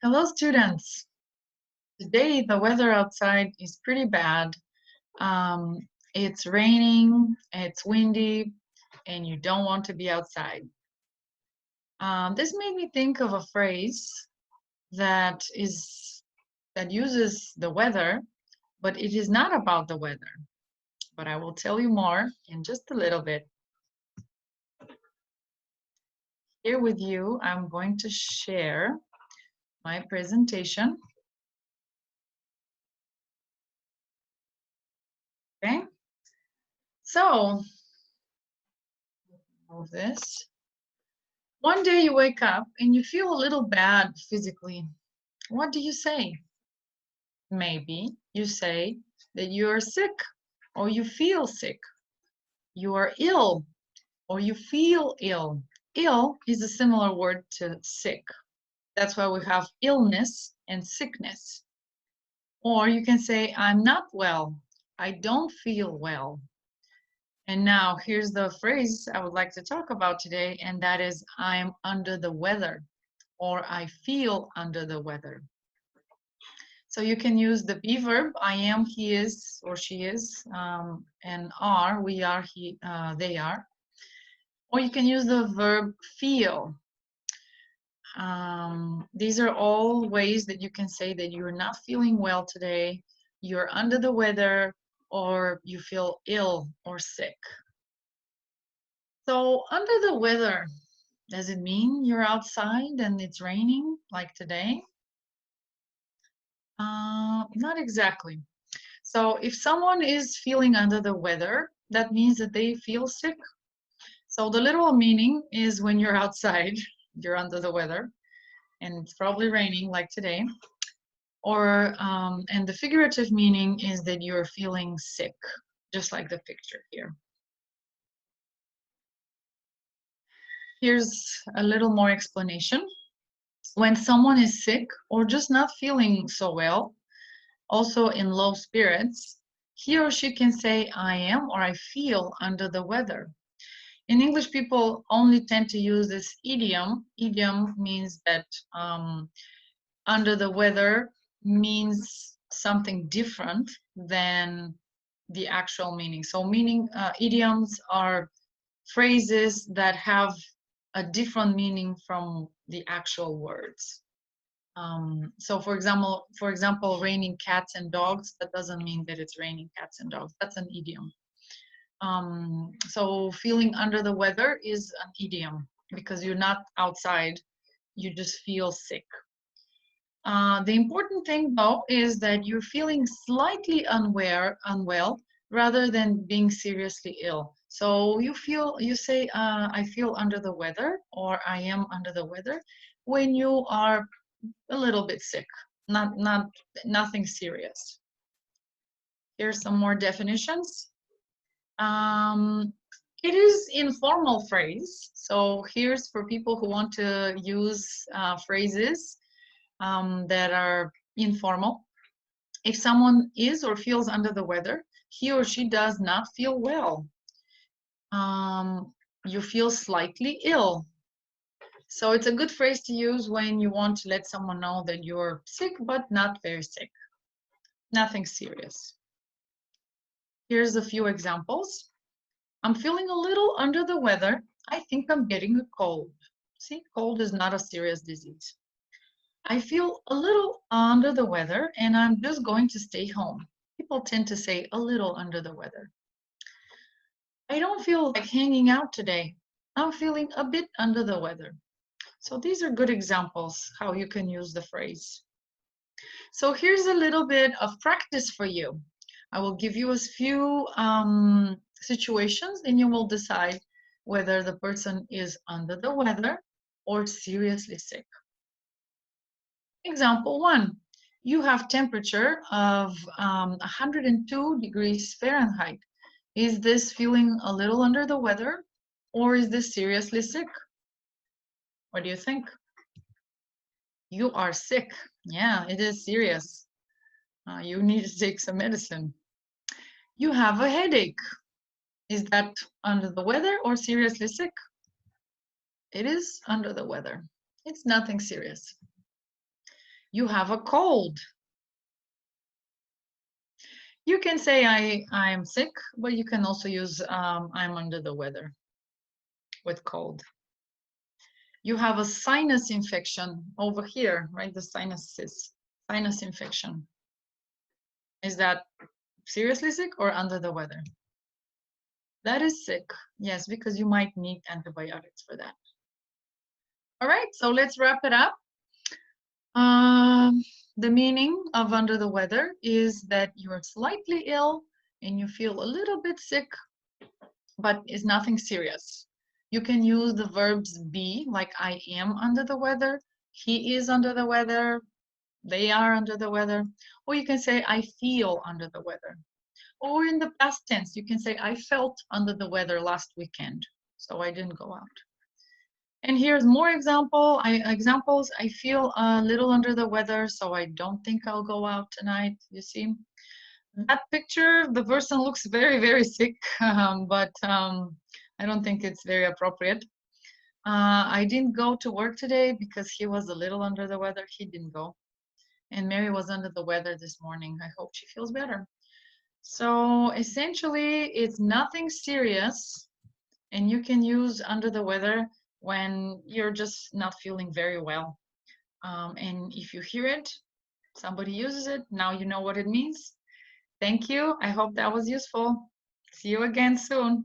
Hello, students. Today, the weather outside is pretty bad. Um, it's raining, it's windy, and you don't want to be outside. This made me think of a phrase that uses the weather, but it is not about the weather. But I will tell you more in just a little bit. Here with you, I'm going to share my presentation. Okay, so move this. One day you wake up and you feel a little bad physically. What do you say? Maybe you say that you are sick or you feel sick. You are ill or you feel ill. Ill is a similar word to sick. That's why we have illness and sickness. Or you can say, I'm not well. I don't feel well. And now here's the phrase I would like to talk about today, and that is, I'm under the weather, or I feel under the weather. So you can use the be verb, I am, he is, or she is, and are, we are, he, they are. Or you can use the verb feel. These are all ways that you can say that you're not feeling well today, you're under the weather, or you feel ill or sick. So under the weather, does it mean you're outside and it's raining like today? Not exactly. So if someone is feeling under the weather, that means that they feel sick. So the literal meaning is when you're outside, you're under the weather, and it's probably raining like today. Or and the figurative meaning is that you're feeling sick, just like the picture here. Here's a little more explanation. When someone is sick or just not feeling so well, also in low spirits, he or she can say, I am or I feel under the weather. In English, people only tend to use this idiom. Idiom means that under the weather means something different than the actual meaning. So idioms are phrases that have a different meaning from the actual words. So for example, raining cats and dogs, that doesn't mean that it's raining cats and dogs. That's an idiom. So feeling under the weather is an idiom because you're not outside, you just feel sick. The important thing though is that you're feeling slightly unwell rather than being seriously ill. So you say, I feel under the weather, or I am under the weather when you are a little bit sick, nothing serious. Here's some more definitions. It is informal phrase. So here's for people who want to use phrases that are informal. If someone is or feels under the weather, he or she does not feel well. You feel slightly ill. So it's a good phrase to use when you want to let someone know that you're sick, but not very sick. Nothing serious. Here's a few examples. I'm feeling a little under the weather. I think I'm getting a cold. See, cold is not a serious disease. I feel a little under the weather and I'm just going to stay home. People tend to say a little under the weather. I don't feel like hanging out today. I'm feeling a bit under the weather. So these are good examples how you can use the phrase. So here's a little bit of practice for you. I will give you a few situations and you will decide whether the person is under the weather or seriously sick. Example 1, you have temperature of 102 degrees Fahrenheit. Is this feeling a little under the weather or is this seriously sick? What do you think? You are sick. Yeah, it is serious. You need to take some medicine. You have a headache. Is that under the weather or seriously sick? It is under the weather. It's nothing serious. You have a cold. You can say I'm sick, but you can also use I'm under the weather with cold. You have a sinus infection over here, right? The sinuses, sinus infection. Is that seriously sick or under the weather? That is sick, yes, because you might need antibiotics for that. All right, so let's wrap it up. The meaning of under the weather is that you're slightly ill and you feel a little bit sick, but it's nothing serious. You can use the verbs be, like I am under the weather, he is under the weather, they are under the weather, or you can say I feel under the weather. Or in the past tense, you can say I felt under the weather last weekend, so I didn't go out. And here's more examples. I feel a little under the weather, so I don't think I'll go out tonight. You see, that picture, the person looks very, very sick, but I don't think it's very appropriate. I didn't go to work today because he was a little under the weather. He didn't go. And Mary was under the weather this morning. I hope she feels better. So essentially, it's nothing serious, and you can use under the weather when you're just not feeling very well. And if you hear it, somebody uses it, now you know what it means. Thank you. I hope that was useful. See you again soon.